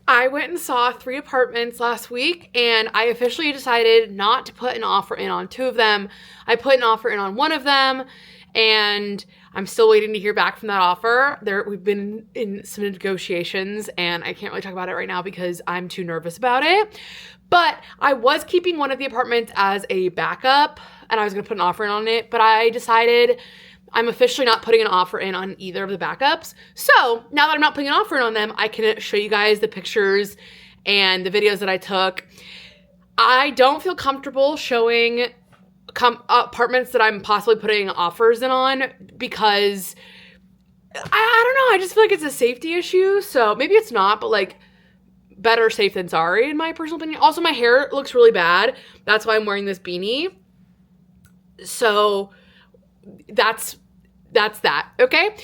I went and saw 3 apartments last week, and I officially decided not to put an offer in on 2 of them. I put an offer in on 1 of them, and I'm still waiting to hear back from that offer. We've been in some negotiations, and I can't really talk about it right now because I'm too nervous about it. But I was keeping one of the apartments as a backup, and I was going to put an offer in on it, but I decided I'm officially not putting an offer in on either of the backups. So now that I'm not putting an offer in on them, I can show you guys the pictures and the videos that I took. I don't feel comfortable showing apartments that I'm possibly putting offers in on because I don't know. I just feel like it's a safety issue. So maybe it's not, but like better safe than sorry in my personal opinion. Also, my hair looks really bad. That's why I'm wearing this beanie. So that's that, okay?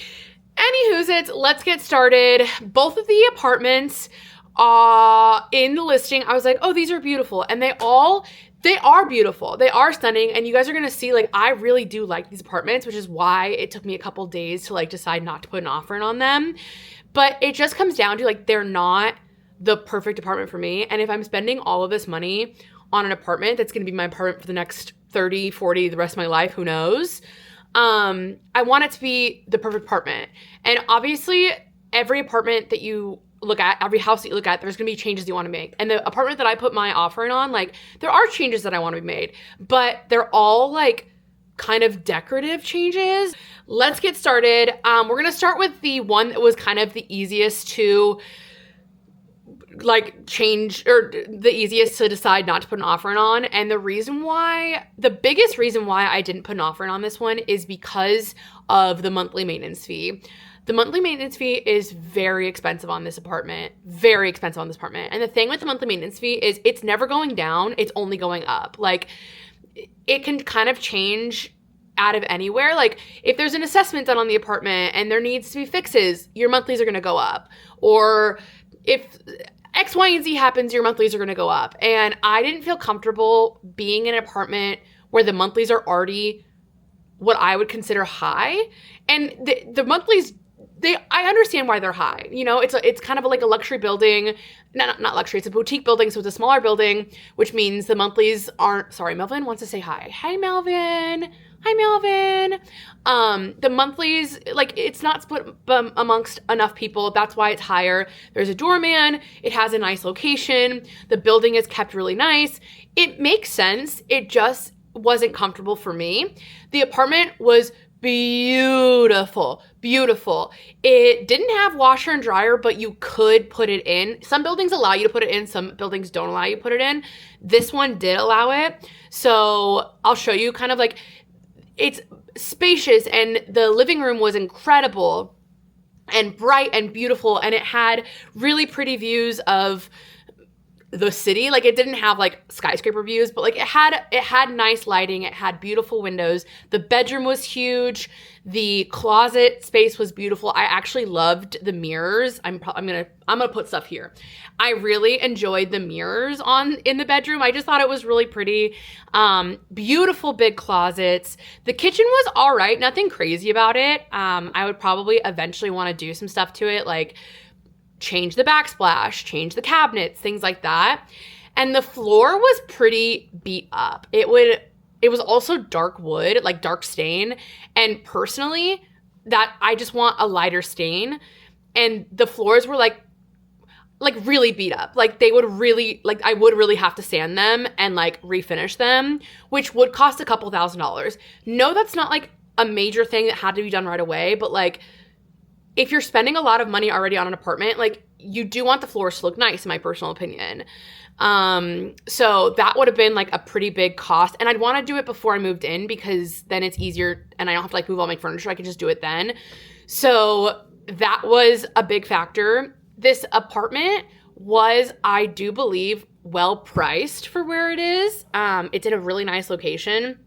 Anywho's, let's get started. Both of the apartments in the listing, I was like, oh, these are beautiful. And they are beautiful. They are stunning. And you guys are going to see, like, I really do like these apartments, which is why it took me a couple days to, like, decide not to put an offer in on them. But it just comes down to, like, they're not the perfect apartment for me. And if I'm spending all of this money on an apartment that's going to be my apartment for the next 30, 40, the rest of my life, who knows? I want it to be the perfect apartment. And obviously, every apartment that you look at, every house that you look at, there's going to be changes you want to make. And the apartment that I put my offer in on, like, there are changes that I want to be made, but they're all, like, kind of decorative changes. Let's get started. We're going to start with the one that was kind of the easiest to, like, change, or the easiest to decide not to put an offer in on. And the biggest reason why I didn't put an offer in on this one is because of the monthly maintenance fee. The monthly maintenance fee is very expensive on this apartment. Very expensive on this apartment. And the thing with the monthly maintenance fee is it's never going down. It's only going up. Like, it can kind of change out of anywhere. Like, if there's an assessment done on the apartment and there needs to be fixes, your monthlies are going to go up. Or if X, Y, and Z happens, your monthlies are going to go up. And I didn't feel comfortable being in an apartment where the monthlies are already what I would consider high. And the monthlies, I understand why they're high. You know, it's kind of like a luxury building. Not luxury, it's a boutique building, so it's a smaller building, which means the monthlies aren't, sorry, Melvin wants to say hi. Hi, Melvin. Hi, Melvin. The monthlies, like, it's not split amongst enough people. That's why it's higher. There's a doorman. It has a nice location. The building is kept really nice. It makes sense. It just wasn't comfortable for me. The apartment was beautiful. It didn't have washer and dryer, but you could put it in. Some buildings allow you to put it in. Some buildings don't allow you to put it in. This one did allow it. So I'll show you kind of like, it's spacious, and the living room was incredible and bright and beautiful, and it had really pretty views of the city. Like, it didn't have like skyscraper views, but like it had nice lighting. It had beautiful windows. The bedroom was huge. The closet space was beautiful. I actually loved the mirrors. I'm gonna put stuff here. I really enjoyed the mirrors in the bedroom. I just thought it was really pretty. Beautiful big closets. The kitchen was all right. Nothing crazy about it. I would probably eventually want to do some stuff to it, like change the backsplash, change the cabinets, things like that. And the floor was pretty beat up. It was also dark wood, like dark stain. And personally, that I just want a lighter stain. And the floors were like really beat up. Like, they would really, like, I would really have to sand them and like refinish them, which would cost a couple $1,000s. No, that's not like a major thing that had to be done right away, but like, if you're spending a lot of money already on an apartment, like, you do want the floors to look nice, in my personal opinion. So that would have been like a pretty big cost. And I'd want to do it before I moved in because then it's easier and I don't have to like move all my furniture. I can just do it then. So that was a big factor. This apartment was, I do believe, well priced for where it is. It's in a really nice location.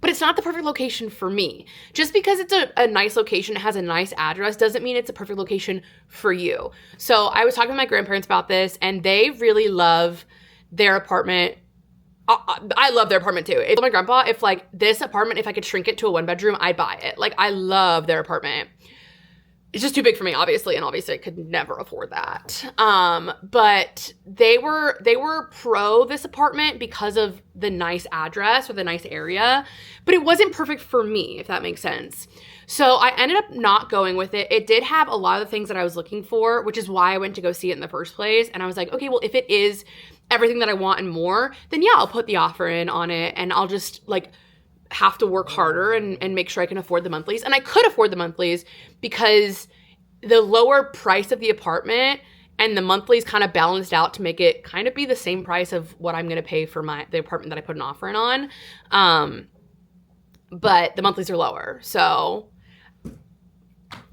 But it's not the perfect location for me. Just because it's a nice location, it has a nice address, doesn't mean it's a perfect location for you. So I was talking to my grandparents about this, and they really love their apartment. I love their apartment too. I told my grandpa, if like this apartment, if I could shrink it to a 1-bedroom, I'd buy it. Like, I love their apartment. it's just too big for me, obviously, and obviously I could never afford that. But they were pro this apartment because of the nice address or the nice area, but it wasn't perfect for me, if that makes sense. So I ended up not going with it. It did have a lot of the things that I was looking for, which is why I went to go see it in the first place. And I was like, okay, well, if it is everything that I want and more, then yeah, I'll put the offer in on it, and I'll just like have to work harder and make sure I can afford the monthlies. And I could afford the monthlies because the lower price of the apartment and the monthlies kind of balanced out to make it kind of be the same price of what I'm going to pay for the apartment that I put an offer in on. But the monthlies are lower. So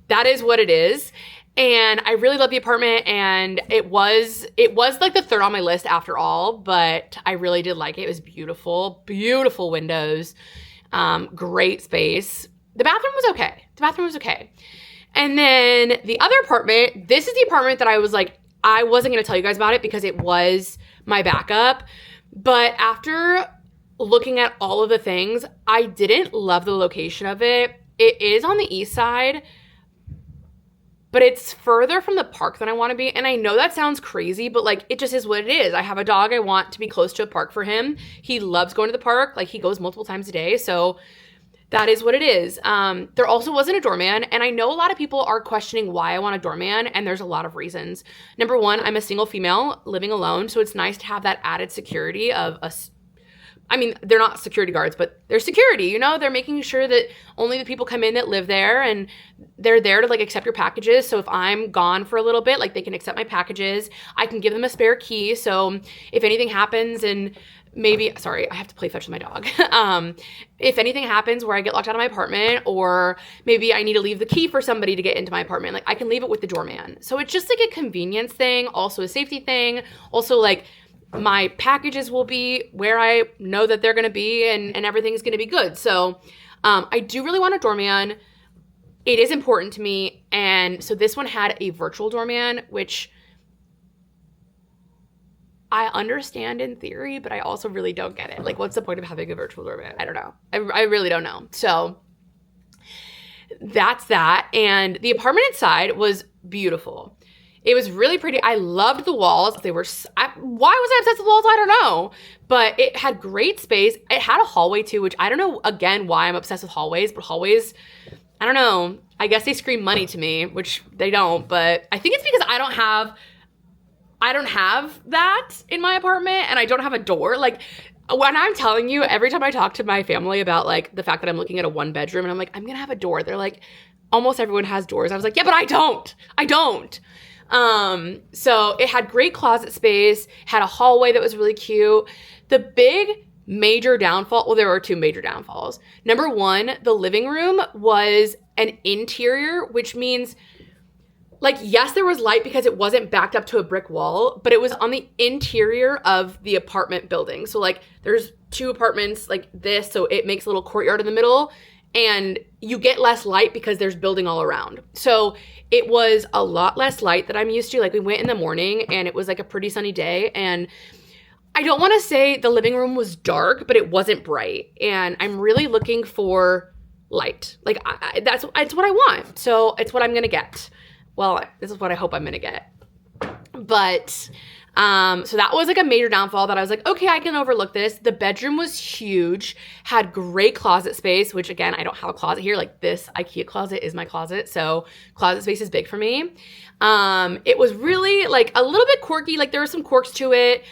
that is what it is. And I really love the apartment, and it was like the third on my list after all, but I really did like it. It was beautiful, beautiful windows, great space. The bathroom was okay. And then the other apartment, this is the apartment that I was like, I wasn't going to tell you guys about it because it was my backup. But after looking at all of the things, I didn't love the location of it. It is on the east side, but it's further from the park than I want to be. And I know that sounds crazy, but like, it just is what it is. I have a dog. I want to be close to a park for him. He loves going to the park. Like, he goes multiple times a day. So that is what it is. There also wasn't a doorman. And I know a lot of people are questioning why I want a doorman. And there's a lot of reasons. Number one, I'm a single female living alone. So it's nice to have that added security of I mean, they're not security guards, but they're security, you know? They're making sure that only the people come in that live there, and they're there to like accept your packages. So if I'm gone for a little bit, like, they can accept my packages. I can give them a spare key. So if anything happens and maybe, sorry, I have to play fetch with my dog. If anything happens where I get locked out of my apartment, or maybe I need to leave the key for somebody to get into my apartment, like, I can leave it with the doorman. So it's just like a convenience thing, also a safety thing, also like, my packages will be where I know that they're going to be, and everything's going to be good. So I do really want a doorman. It is important to me. And so this one had a virtual doorman, which I understand in theory, but I also really don't get it. Like, what's the point of having a virtual doorman? I don't know. I really don't know. So that's that. And the apartment inside was beautiful. It was really pretty. I loved the walls. Why was I obsessed with walls? I don't know. But it had great space. It had a hallway too, which I don't know, again, why I'm obsessed with hallways. But hallways, I don't know. I guess they scream money to me, which they don't. But I think it's because I don't have that in my apartment, and I don't have a door. Like, when I'm telling you, every time I talk to my family about like the fact that I'm looking at a 1-bedroom and I'm like, I'm going to have a door, they're like, almost everyone has doors. I was like, yeah, but I don't. So it had great closet space, had a hallway that was really cute. The big major downfall, well, there were two major downfalls. Number one, the living room was an interior, which means, like, yes, there was light because it wasn't backed up to a brick wall, but it was on the interior of the apartment building. So like, there's two apartments like this, so it makes a little courtyard in the middle, and you get less light because there's building all around. So it was a lot less light that I'm used to. Like, we went in the morning and it was like a pretty sunny day, and I don't want to say the living room was dark, but it wasn't bright. And I'm really looking for light. Like, that's what I want. So it's what I'm going to get. Well, this is what I hope I'm going to get. But so that was like a major downfall that I was like, okay, I can overlook this. The bedroom was huge, had great closet space, which again, I don't have a closet here. Like, this IKEA closet is my closet. So closet space is big for me. It was really like a little bit quirky. Like, there were some quirks to it,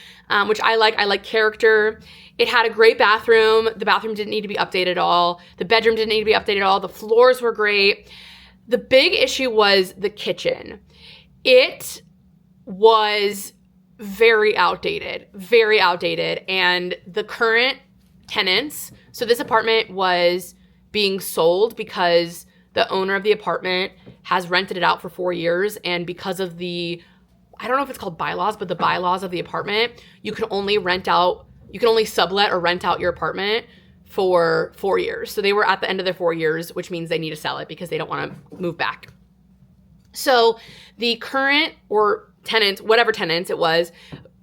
which I like. I like character. It had a great bathroom. The bathroom didn't need to be updated at all. The bedroom didn't need to be updated at all. The floors were great. The big issue was the kitchen. It was very outdated. And the current tenants, so this apartment was being sold because the owner of the apartment has rented it out for 4 years. And because of the, I don't know if it's called bylaws, but the bylaws of the apartment, you can only sublet or rent out your apartment for 4 years. So they were at the end of their 4 years, which means they need to sell it because they don't want to move back. So the current or tenants, whatever tenants it was,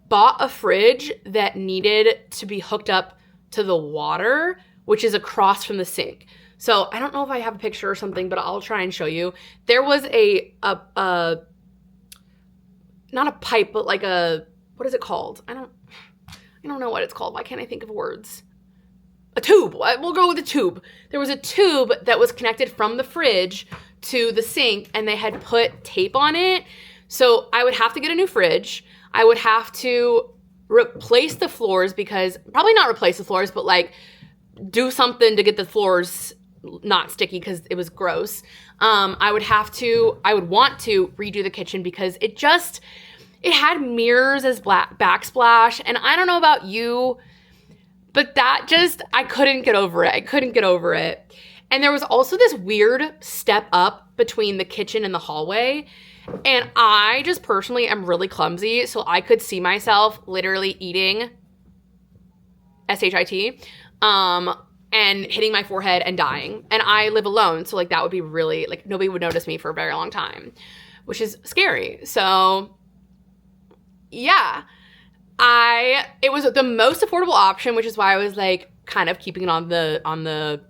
bought a fridge that needed to be hooked up to the water, which is across from the sink. So I don't know if I have a picture or something, but I'll try and show you. There was a not a pipe, but like what is it called? I don't know what it's called. Why can't I think of words? A tube. We'll go with a tube. There was a tube that was connected from the fridge to the sink, and they had put tape on it. So I would have to get a new fridge. I would have to replace the floors, because probably not replace the floors, but like do something to get the floors not sticky because it was gross. I would want to redo the kitchen because it had mirrors as backsplash. And I don't know about you, but I couldn't get over it. And there was also this weird step up between the kitchen and the hallway. And I just personally am really clumsy, so I could see myself literally eating SHIT, and hitting my forehead and dying. And I live alone, so like that would be really, like, nobody would notice me for a very long time, which is scary. So yeah, it was the most affordable option, which is why I was like kind of keeping it on the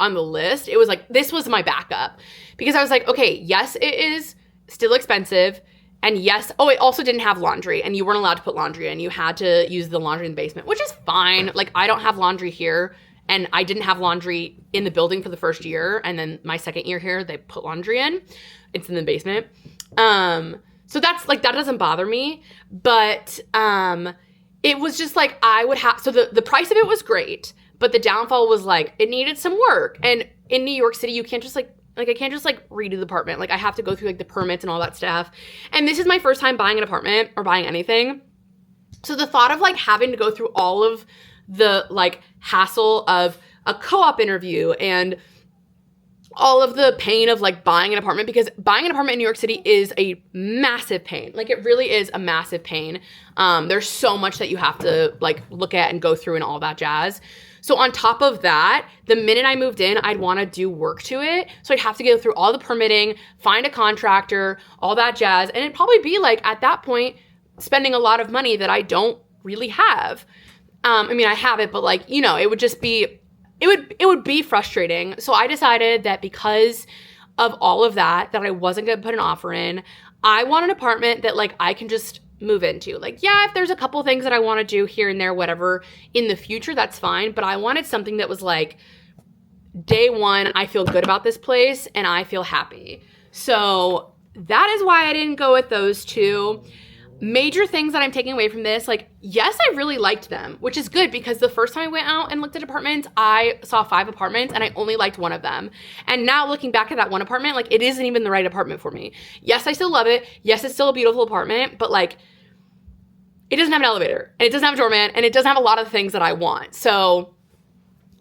list. It was like, this was my backup, because I was like, okay, yes, it is still expensive. And yes, it also didn't have laundry, and you weren't allowed to put laundry in. You had to use the laundry in the basement, which is fine. Like, I don't have laundry here, and I didn't have laundry in the building for the first year. And then my second year here, they put laundry in. It's in the basement. So that's like, that doesn't bother me. But it was just like, so the price of it was great, but the downfall was like, it needed some work. And in New York City, you can't just I can't just like redo the apartment. Like, I have to go through like the permits and all that stuff. And this is my first time buying an apartment or buying anything. So the thought of like having to go through all of the like hassle of a co-op interview and all of the pain of like buying an apartment, because buying an apartment in New York City is a massive pain. Like, it really is a massive pain. There's so much that you have to like look at and go through and all that jazz. So on top of that, the minute I moved in, I'd want to do work to it. So I'd have to go through all the permitting, find a contractor, all that jazz. And it'd probably be like, at that point, spending a lot of money that I don't really have. I mean, I have it, but like, you know, it would just be, it would be frustrating. So I decided that because of all of that I wasn't going to put an offer in. I want an apartment that like I can just move into. Like, yeah, if there's a couple things that I want to do here and there, whatever, in the future, that's fine. But I wanted something that was like, day one, I feel good about this place and I feel happy. So that is why I didn't go with those two. Major things that I'm taking away from this, like, yes, I really liked them, which is good, because the first time I went out and looked at apartments, I saw 5 apartments and I only liked one of them. And now looking back at that one apartment, like, it isn't even the right apartment for me. Yes, I still love it. Yes, it's still a beautiful apartment, but like, it doesn't have an elevator and it doesn't have a doorman and it doesn't have a lot of the things that I want. So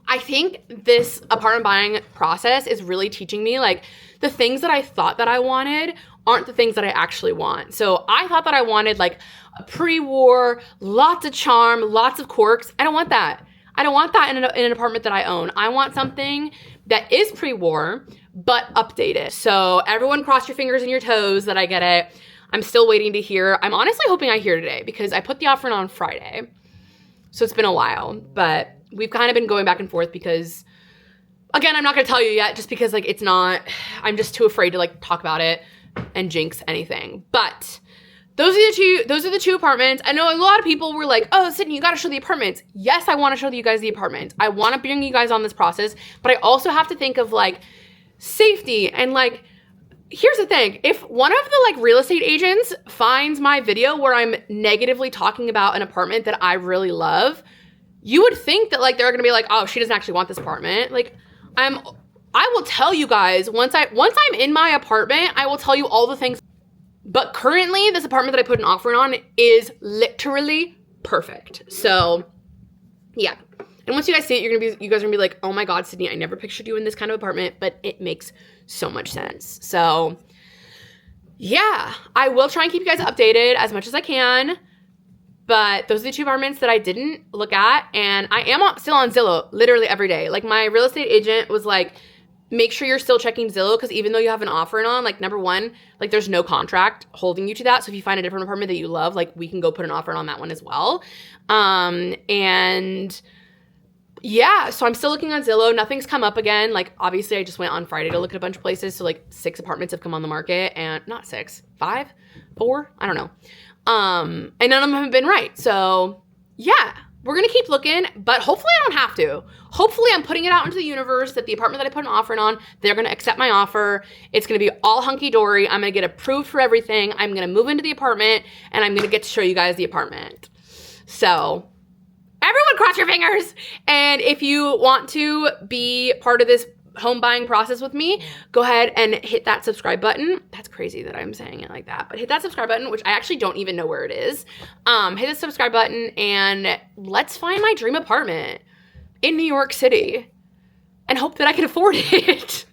I think this apartment buying process is really teaching me, like, the things that I thought that I wanted aren't the things that I actually want. So I thought that I wanted like a pre-war, lots of charm, lots of quirks. I don't want that. I don't want that in an apartment that I own. I want something that is pre-war, but updated. So everyone cross your fingers and your toes that I get it. I'm still waiting to hear. I'm honestly hoping I hear today, because I put the offer in on Friday. So it's been a while, but we've kind of been going back and forth because, again, I'm not going to tell you yet, just because like it's not, I'm just too afraid to like talk about it and jinx anything. But those are the two apartments. I know a lot of people were like, oh, Sydney, you got to show the apartments. Yes, I want to show you guys the apartments. I want to bring you guys on this process, but I also have to think of like safety. And like, here's the thing. If one of the like real estate agents finds my video where I'm negatively talking about an apartment that I really love, you would think that like they're going to be like, oh, she doesn't actually want this apartment. Like, I will tell you guys, once I'm in my apartment, I will tell you all the things. But currently, this apartment that I put an offer on is literally perfect. So, yeah. And once you guys see it, you guys are gonna be like, oh my God, Sydney, I never pictured you in this kind of apartment, but it makes so much sense. So, yeah, I will try and keep you guys updated as much as I can. But those are the 2 apartments that I didn't look at. And I am still on Zillow literally every day. Like, my real estate agent was like, make sure you're still checking Zillow, because even though you have an offer on, like, number one, like, there's no contract holding you to that. So if you find a different apartment that you love, like, we can go put an offer on that one as well. And Yeah, so I'm still looking on Zillow. Nothing's come up again. Like, obviously, I just went on Friday to look at a bunch of places. So, like, 6 apartments have come on the market, and not 6, 5, 4, I don't know. And none of them have been right. So, yeah, we're going to keep looking, but hopefully I don't have to. Hopefully I'm putting it out into the universe that the apartment that I put an offer in on, they're going to accept my offer. It's going to be all hunky-dory. I'm going to get approved for everything. I'm going to move into the apartment, and I'm going to get to show you guys the apartment. So, everyone cross your fingers. And if you want to be part of this home buying process with me, go ahead and hit that subscribe button. That's crazy that I'm saying it like that, but hit that subscribe button, which I actually don't even know where it is. Hit the subscribe button and let's find my dream apartment in New York City and hope that I can afford it.